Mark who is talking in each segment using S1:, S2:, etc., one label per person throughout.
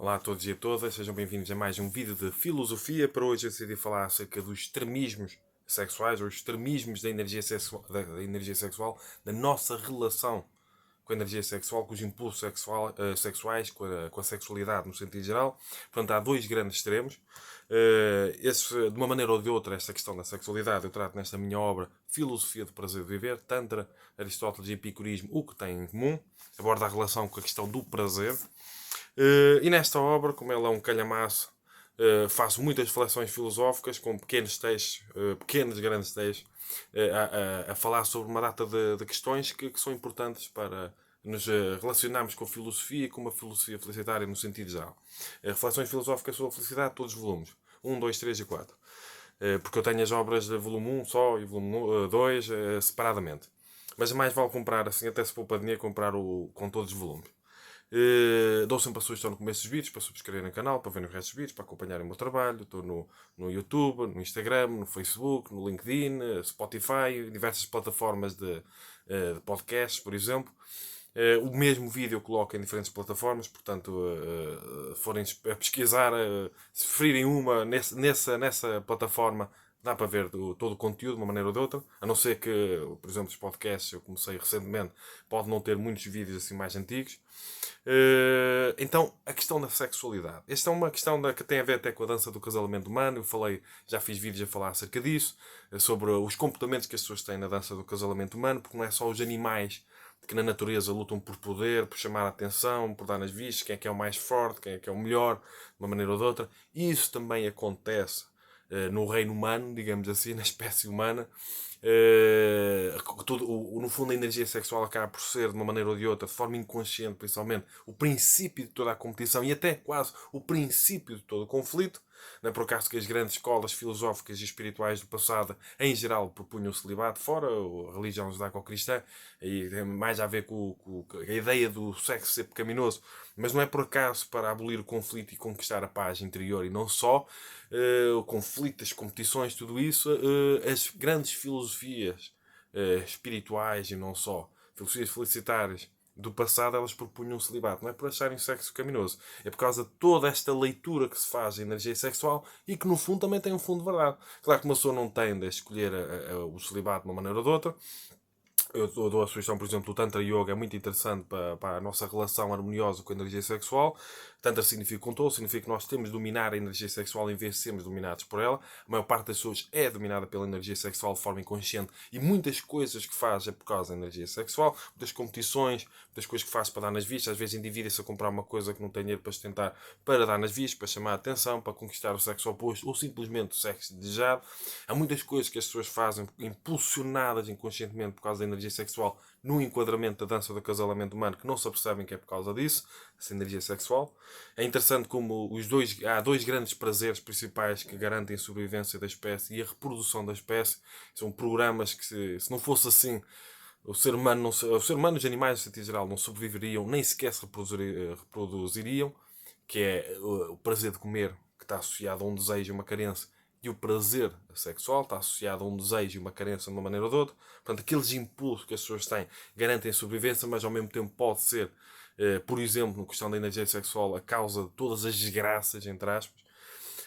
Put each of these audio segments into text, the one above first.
S1: Olá a todos e a todas, sejam bem-vindos a mais um vídeo de filosofia. Para hoje eu decidi falar acerca dos extremismos sexuais, ou os extremismos da energia sexual, da nossa relação com a energia sexual, com os impulsos sexuais, com a sexualidade no sentido geral. Portanto, há dois grandes extremos. De uma maneira ou de outra, esta questão da sexualidade eu trato nesta minha obra Filosofia do Prazer de Viver, Tantra, Aristóteles e Epicurismo, o que têm em comum. Aborda a relação com a questão do prazer. E nesta obra, como ela é um calhamaço, faço muitas reflexões filosóficas com pequenos textos, pequenos, grandes textos, a falar sobre uma data de questões que são importantes para nos relacionarmos com a filosofia e com uma filosofia felicitária no sentido geral. Reflexões filosóficas sobre a felicidade, todos os volumes. 1, 2, 3 e 4. Porque eu tenho as obras de volume 1 só e volume 2 separadamente. Mas mais vale comprar, assim, até se for para dinheiro, comprar com todos os volumes. Dou sempre a sugestão no começo dos vídeos para subscreverem o canal, para verem os restos dos vídeos, para acompanharem o meu trabalho. Estou no YouTube, no Instagram, no Facebook, no LinkedIn, Spotify, diversas plataformas de podcasts, por exemplo. O mesmo vídeo eu coloco em diferentes plataformas, portanto, forem a pesquisar, se preferirem uma nessa plataforma, dá para ver todo o conteúdo de uma maneira ou de outra, a não ser que, por exemplo, os podcasts eu comecei recentemente, pode não ter muitos vídeos assim mais antigos. Então, a questão da sexualidade. Esta é uma questão que tem a ver até com a dança do casamento humano. Já fiz vídeos a falar acerca disso, sobre os comportamentos que as pessoas têm na dança do casamento humano, porque não é só os animais que na natureza lutam por poder, por chamar a atenção, por dar nas vistas, quem é o mais forte, quem é que é o melhor, de uma maneira ou de outra. Isso também acontece no reino humano, digamos assim, na espécie humana. No fundo, a energia sexual acaba por ser, de uma maneira ou de outra, de forma inconsciente, principalmente, o princípio de toda a competição e até quase o princípio de todo o conflito. Não é por acaso que as grandes escolas filosóficas e espirituais do passado, em geral, propunham o celibato, fora a religião judaico-cristã, e tem mais a ver com a ideia do sexo ser pecaminoso, mas não é por acaso para abolir o conflito e conquistar a paz interior, e não só o conflito, as competições, tudo isso, as grandes filosofias espirituais e não só, filosofias felicitárias do passado, elas propunham um celibato. Não é por acharem sexo caminoso, é por causa de toda esta leitura que se faz de energia sexual e que no fundo também tem um fundo de verdade. Claro que uma pessoa não tem de escolher o celibato de uma maneira ou de outra. Eu dou a sugestão, por exemplo, do Tantra Yoga é muito interessante para a nossa relação harmoniosa com a energia sexual. Tantra significa controle, significa que nós temos de dominar a energia sexual em vez de sermos dominados por ela. A maior parte das pessoas é dominada pela energia sexual de forma inconsciente e muitas coisas que faz é por causa da energia sexual, muitas competições, muitas coisas que faz para dar nas vistas. Às vezes endivida-se a comprar uma coisa que não tem dinheiro para sustentar para dar nas vistas, para chamar a atenção, para conquistar o sexo oposto ou simplesmente o sexo desejado. Há muitas coisas que as pessoas fazem impulsionadas inconscientemente por causa da energia sexual no enquadramento da dança do acasalamento humano que não se apercebem que é por causa disso, essa energia sexual. É interessante como há dois grandes prazeres principais que garantem a sobrevivência da espécie e a reprodução da espécie. São programas que, se não fosse assim, o ser humano e os animais, no sentido geral, não sobreviveriam, nem sequer se reproduziriam, que é o prazer de comer, que está associado a um desejo e uma carência, e o prazer sexual está associado a um desejo e uma carência de uma maneira ou de outra. Portanto, aqueles impulsos que as pessoas têm garantem a sobrevivência, mas ao mesmo tempo pode ser, por exemplo, na questão da energia sexual, a causa de todas as desgraças, entre aspas.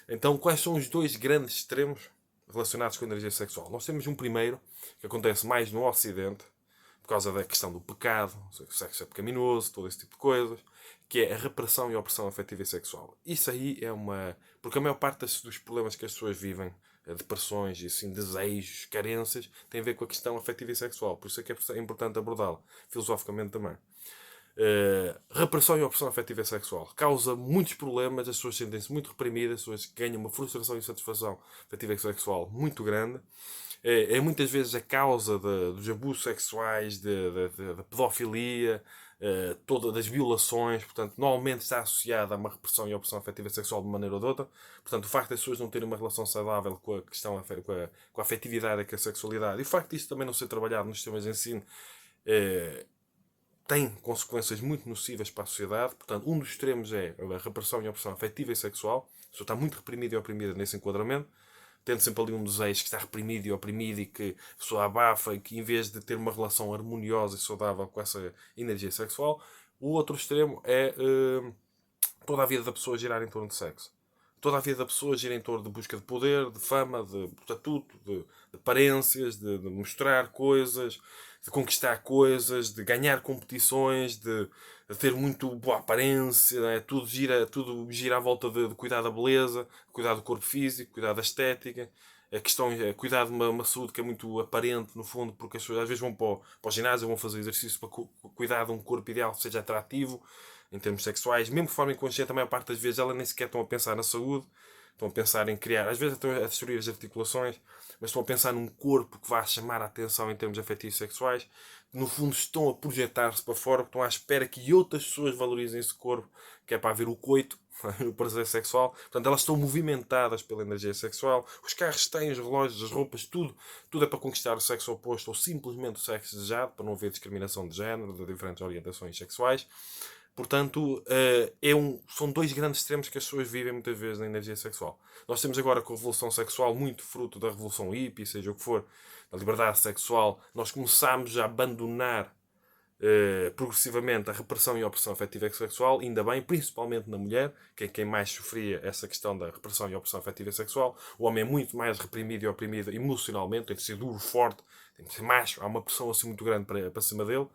S1: Então, quais são os dois grandes extremos relacionados com a energia sexual? Nós temos um primeiro, que acontece mais no Ocidente, por causa da questão do pecado, o sexo é pecaminoso, todo esse tipo de coisas, que é a repressão e a opressão afetiva e sexual. Isso aí é uma... Porque a maior parte dos problemas que as pessoas vivem, depressões e assim, desejos, carências, tem a ver com a questão afetiva e sexual. Por isso é que é importante abordá-la, filosoficamente também. Repressão e opressão afetiva e sexual causa muitos problemas, as pessoas sentem-se muito reprimidas, as pessoas ganham uma frustração e insatisfação afetiva e sexual muito grande. É muitas vezes a causa dos abusos sexuais, da pedofilia, das violações. Portanto, normalmente está associada a uma repressão e opressão afetiva e sexual de uma maneira ou de outra. Portanto, o facto das pessoas não terem uma relação saudável com a questão, com a afetividade e com a sexualidade, e o facto disso também não ser trabalhado nos sistemas de ensino, tem consequências muito nocivas para a sociedade. Portanto, um dos extremos é a repressão e opressão afetiva e sexual. A pessoa está muito reprimida e oprimida nesse enquadramento, tendo sempre ali um desejo que está reprimido e oprimido e que a pessoa abafa e que, em vez de ter uma relação harmoniosa e saudável com essa energia sexual, o outro extremo é toda a vida da pessoa girar em torno de sexo. Toda a vida da pessoa gira em torno de busca de poder, de fama, de estatuto, de aparências, de mostrar coisas, de conquistar coisas, de ganhar competições, de ter muito boa aparência, né? Tudo gira à volta de cuidar da beleza, cuidar do corpo físico, cuidar da estética. A questão é cuidar de uma saúde que é muito aparente, no fundo, porque as pessoas às vezes vão para o ginásio, vão fazer exercício para cuidar de um corpo ideal que seja atrativo, em termos sexuais, mesmo de forma inconsciente, a maior parte das vezes ela nem sequer estão a pensar na saúde, estão a pensar em criar, às vezes estão a destruir as articulações, mas estão a pensar num corpo que vá chamar a atenção em termos afetivos sexuais. No fundo estão a projetar-se para fora, estão à espera que outras pessoas valorizem esse corpo, que é para haver o coito, o prazer sexual. Portanto, elas estão movimentadas pela energia sexual. Os carros têm, os relógios, as roupas, tudo é para conquistar o sexo oposto ou simplesmente o sexo desejado, para não haver discriminação de género, de diferentes orientações sexuais. Portanto, são dois grandes extremos que as pessoas vivem muitas vezes na energia sexual. Nós temos agora com a revolução sexual, muito fruto da revolução hippie, seja o que for, da liberdade sexual, nós começámos a abandonar progressivamente a repressão e a opressão afetiva e sexual, ainda bem, principalmente na mulher, que é quem mais sofria essa questão da repressão e opressão afetiva e sexual. O homem é muito mais reprimido e oprimido emocionalmente, tem de ser duro, forte, tem de ser macho, há uma pressão assim muito grande para cima dele.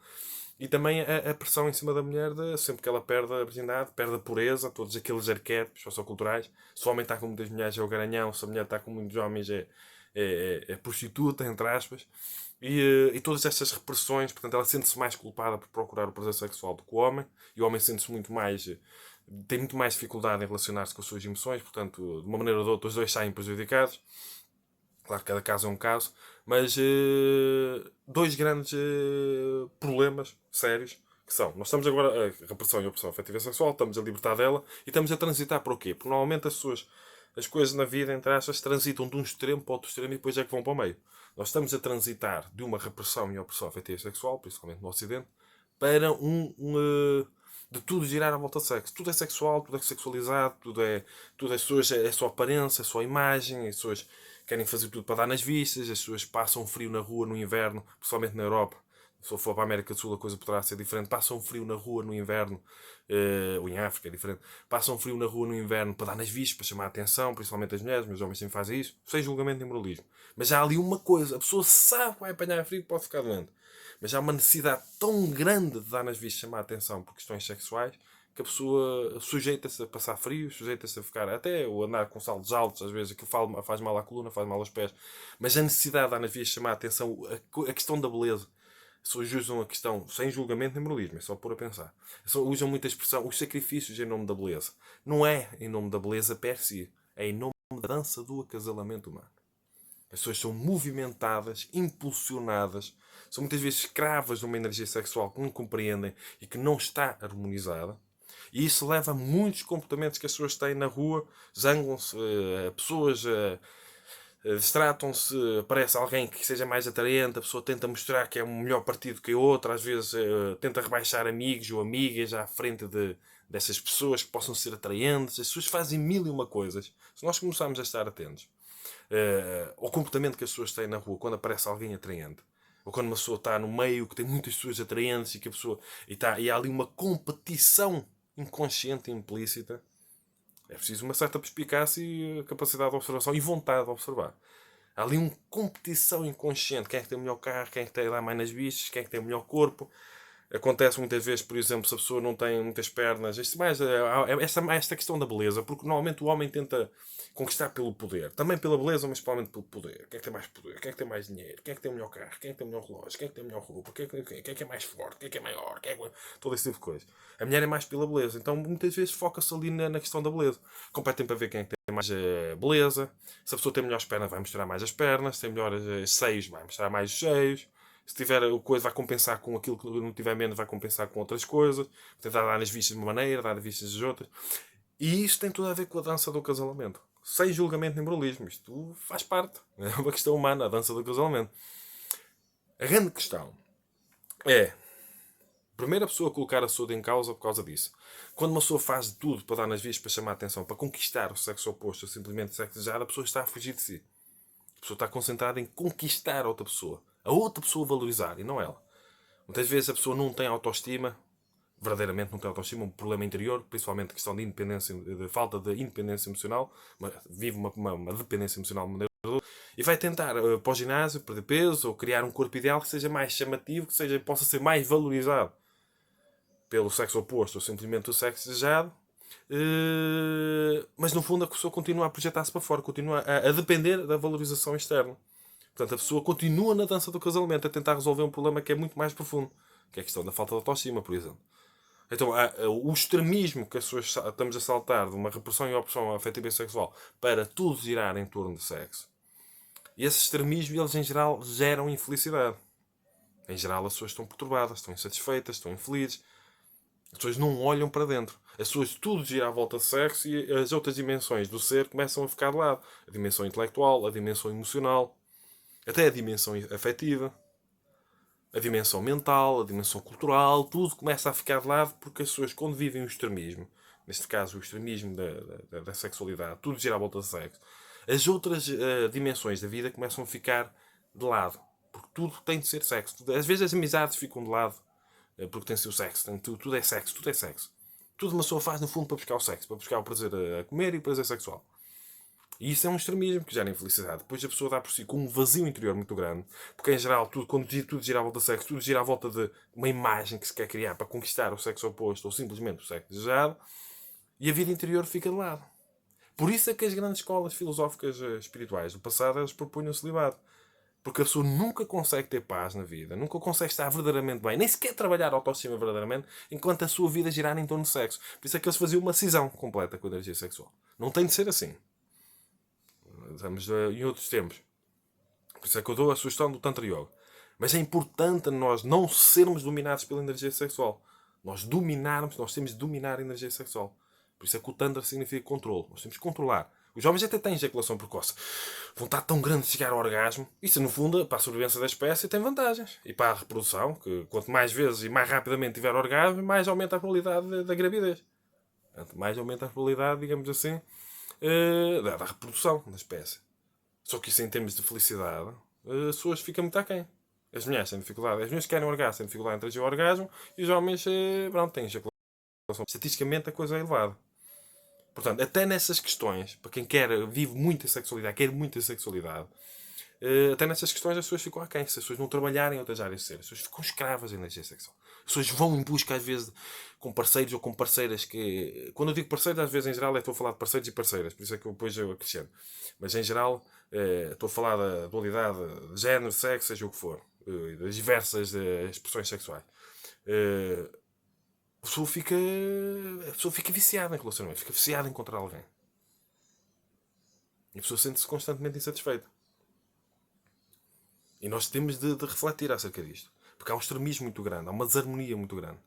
S1: E também a pressão em cima da mulher, sempre que ela perde a virgindade, perde a pureza, todos aqueles arquétipos socioculturais. Se o homem está com muitas mulheres é o garanhão, se a mulher está com muitos homens é prostituta, entre aspas. E todas estas repressões, portanto, ela sente-se mais culpada por procurar o prazer sexual do que o homem, e o homem sente-se muito mais, tem muito mais dificuldade em relacionar-se com as suas emoções, portanto, de uma maneira ou de outra, os dois saem prejudicados. Claro que cada caso é um caso, mas dois grandes problemas sérios que são: nós estamos agora a repressão e a opressão afetiva e sexual, estamos a libertar dela e estamos a transitar para o quê? Porque normalmente as coisas na vida, entre aspas, transitam de um extremo para outro extremo e depois é que vão para o meio. Nós estamos a transitar de uma repressão e opressão afetiva e sexual, principalmente no Ocidente, para de tudo girar à volta de sexo. Tudo é sexual, tudo é sexualizado, tudo é só aparência, é só imagem, as pessoas querem fazer tudo para dar nas vistas, as pessoas passam frio na rua no inverno, principalmente na Europa. Se for para a América do Sul a coisa poderá ser diferente. Passam frio na rua no inverno, ou em África é diferente. Passam frio na rua no inverno para dar nas vistas, para chamar a atenção, principalmente as mulheres, mas os homens sempre fazem isso, sem julgamento nem moralismo. Mas há ali uma coisa: a pessoa sabe que vai apanhar frio e pode ficar doente. Mas há uma necessidade tão grande de dar nas vistas, chamar a atenção por questões sexuais, que a pessoa sujeita-se a passar frio, sujeita-se a ficar até ou andar com saltos altos, às vezes aquilo faz mal à coluna, faz mal aos pés. Mas a necessidade de dar nas vistas, chamar a atenção, a questão da beleza. As pessoas usam a questão sem julgamento nem moralismo, é só pôr a pensar. As pessoas usam muita expressão, os sacrifícios em nome da beleza. Não é em nome da beleza per si, é em nome da dança do acasalamento humano. As pessoas são movimentadas, impulsionadas, são muitas vezes escravas de uma energia sexual que não compreendem e que não está harmonizada. E isso leva a muitos comportamentos que as pessoas têm na rua, zangam-se, pessoas distratam-se, aparece alguém que seja mais atraente, a pessoa tenta mostrar que é um melhor partido que a outra, às vezes tenta rebaixar amigos ou amigas à frente dessas pessoas que possam ser atraentes. As pessoas fazem mil e uma coisas. Se nós começarmos a estar atentos ao comportamento que as pessoas têm na rua quando aparece alguém atraente, ou quando uma pessoa está no meio que tem muitas pessoas atraentes e há ali uma competição inconsciente e implícita, é preciso uma certa perspicácia e capacidade de observação e vontade de observar. Há ali uma competição inconsciente: quem é que tem o melhor carro, quem é que tem lá mais nas vistas, quem é que tem o melhor corpo. Acontece muitas vezes, por exemplo, se a pessoa não tem muitas pernas. Esta questão da beleza, porque normalmente o homem tenta conquistar pelo poder. Também pela beleza, mas principalmente pelo poder. Quem é que tem mais poder? Quem é que tem mais dinheiro? Quem é que tem o melhor carro? Quem é que tem o melhor relógio? Quem é que tem a melhor roupa? Quem é que é mais forte? Quem é que é maior? Todo esse tipo de coisa. A mulher é mais pela beleza. Então muitas vezes foca-se ali na questão da beleza. Competem para ver quem é que tem mais beleza. Se a pessoa tem melhores pernas, vai mostrar mais as pernas. Se tem melhores seios, vai mostrar mais os seios. Se tiver o coisa, vai compensar com aquilo que não tiver menos, vai compensar com outras coisas. Tentar dar nas vistas de uma maneira, dar nas vistas de outras. E isto tem tudo a ver com a dança do acasalamento. Sem julgamento nem moralismo. Isto faz parte. É uma questão humana, a dança do acasalamento. A grande questão é: primeiro, a pessoa colocar a saúde em causa por causa disso. Quando uma pessoa faz de tudo para dar nas vistas, para chamar a atenção, para conquistar o sexo oposto, ou simplesmente o sexo desejado, a pessoa está a fugir de si. A pessoa está concentrada em conquistar a outra pessoa valorizar e não ela. Muitas vezes a pessoa não tem autoestima, verdadeiramente não tem autoestima, um problema interior, principalmente questão de independência, de falta de independência emocional, vive uma dependência emocional de maneira e vai tentar para o ginásio perder peso ou criar um corpo ideal que seja mais chamativo, que possa ser mais valorizado pelo sexo oposto ou simplesmente o sexo desejado. Mas no fundo a pessoa continua a projetar-se para fora, continua a depender da valorização externa. Portanto, a pessoa continua na dança do casamento a tentar resolver um problema que é muito mais profundo, que é a questão da falta de autoestima, por exemplo. Então, o extremismo que as pessoas estamos a saltar de uma repressão e opressão afetiva e sexual para tudo girar em torno de sexo. E esse extremismo, eles em geral geram infelicidade. Em geral, as pessoas estão perturbadas, estão insatisfeitas, estão infelizes. As pessoas não olham para dentro. As pessoas tudo gira à volta de sexo e as outras dimensões do ser começam a ficar de lado. A dimensão intelectual, a dimensão emocional, até a dimensão afetiva, a dimensão mental, a dimensão cultural, tudo começa a ficar de lado porque as pessoas, quando vivem o extremismo, neste caso o extremismo da sexualidade, tudo gira à volta de sexo, as outras dimensões da vida começam a ficar de lado. Porque tudo tem de ser sexo. Às vezes as amizades ficam de lado porque tem de ser o sexo. Tudo é sexo, tudo é sexo. Tudo uma pessoa faz no fundo para buscar o sexo, para buscar o prazer a comer e o prazer sexual. E isso é um extremismo que gera infelicidade. Depois a pessoa dá por si com um vazio interior muito grande. Porque em geral, quando tudo gira à volta de sexo, tudo gira à volta de uma imagem que se quer criar para conquistar o sexo oposto ou simplesmente o sexo desejado. E a vida interior fica de lado. Por isso é que as grandes escolas filosóficas espirituais do passado elas propunham o celibato. Porque a pessoa nunca consegue ter paz na vida, nunca consegue estar verdadeiramente bem, nem sequer trabalhar a autoestima verdadeiramente, enquanto a sua vida girar em torno de sexo. Por isso é que eles faziam uma cisão completa com a energia sexual. Não tem de ser assim. Estamos em outros tempos. Por isso é que eu dou a sugestão do Tantra Yoga. Mas é importante nós não sermos dominados pela energia sexual. Nós temos de dominar a energia sexual. Por isso é que o Tantra significa controle. Nós temos de controlar. Os homens até têm ejaculação precoce. Vontade tão grande de chegar ao orgasmo. Isso, no fundo, para a sobrevivência da espécie, tem vantagens. E para a reprodução, que quanto mais vezes e mais rapidamente tiver orgasmo, mais aumenta a probabilidade da gravidez. Quanto mais aumenta a probabilidade, digamos assim, da reprodução da espécie. Só que isso, em termos de felicidade, as pessoas ficam muito aquém. As mulheres têm dificuldade. As mulheres que querem orgasmo têm dificuldade em trazer o orgasmo e os homens, têm ejaculação. Estatisticamente, a coisa é elevada. Portanto, até nessas questões, para quem vive muita sexualidade, quer muita sexualidade, até nessas questões as pessoas ficam aquém. Se as pessoas não trabalharem em outras áreas de ser, as pessoas ficam escravas da energia sexual. As pessoas vão em busca, às vezes, com parceiros ou com parceiras que... Quando eu digo parceiros, às vezes, em geral, estou a falar de parceiros e parceiras. Por isso é que depois eu acrescento. Mas, em geral, estou a falar da dualidade de género, sexo, seja o que for. Das diversas expressões sexuais. A pessoa fica viciada em relacionamento, fica viciada em encontrar alguém. E a pessoa sente-se constantemente insatisfeita. E nós temos de refletir acerca disto. Porque há um extremismo muito grande, há uma desarmonia muito grande.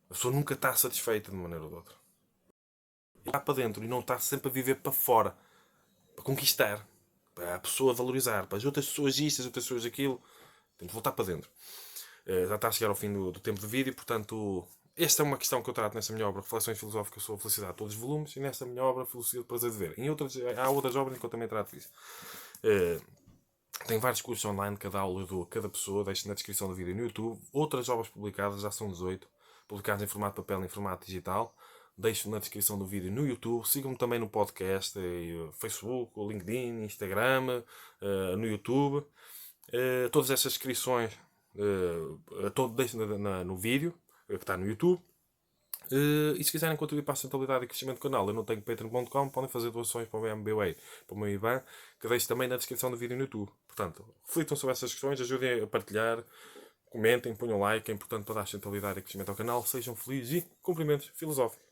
S1: A pessoa nunca está satisfeita de uma maneira ou de outra. Está para dentro e não está sempre a viver para fora. Para conquistar. Para a pessoa valorizar. Para as outras pessoas isto, as outras pessoas aquilo. Tem de voltar para dentro. Já está a chegar ao fim do tempo de vídeo, portanto, esta é uma questão que eu trato nesta minha obra, Reflexões Filosóficas sobre a Felicidade, todos os volumes, e nesta minha obra, Filosofia do Prazer de Ver. Há outras obras em que eu também trato disso. Tem vários cursos online, cada aula eu dou a cada pessoa, deixo na descrição do vídeo no YouTube. Outras obras publicadas, já são 18, publicadas em formato papel e em formato digital. Deixo na descrição do vídeo no YouTube. Sigam-me também no podcast, Facebook, LinkedIn, Instagram, no YouTube. Todas essas descrições deixo no vídeo que está no YouTube. E se quiserem contribuir para a sustentabilidade e crescimento do canal, eu não tenho patreon.com, podem fazer doações para o BMBWay, para o meu IBAN, que deixo também na descrição do vídeo no YouTube. Portanto, reflitam sobre essas questões, ajudem a partilhar, comentem, ponham like, é importante para dar sustentabilidade e crescimento ao canal. Sejam felizes e cumprimentos filosóficos.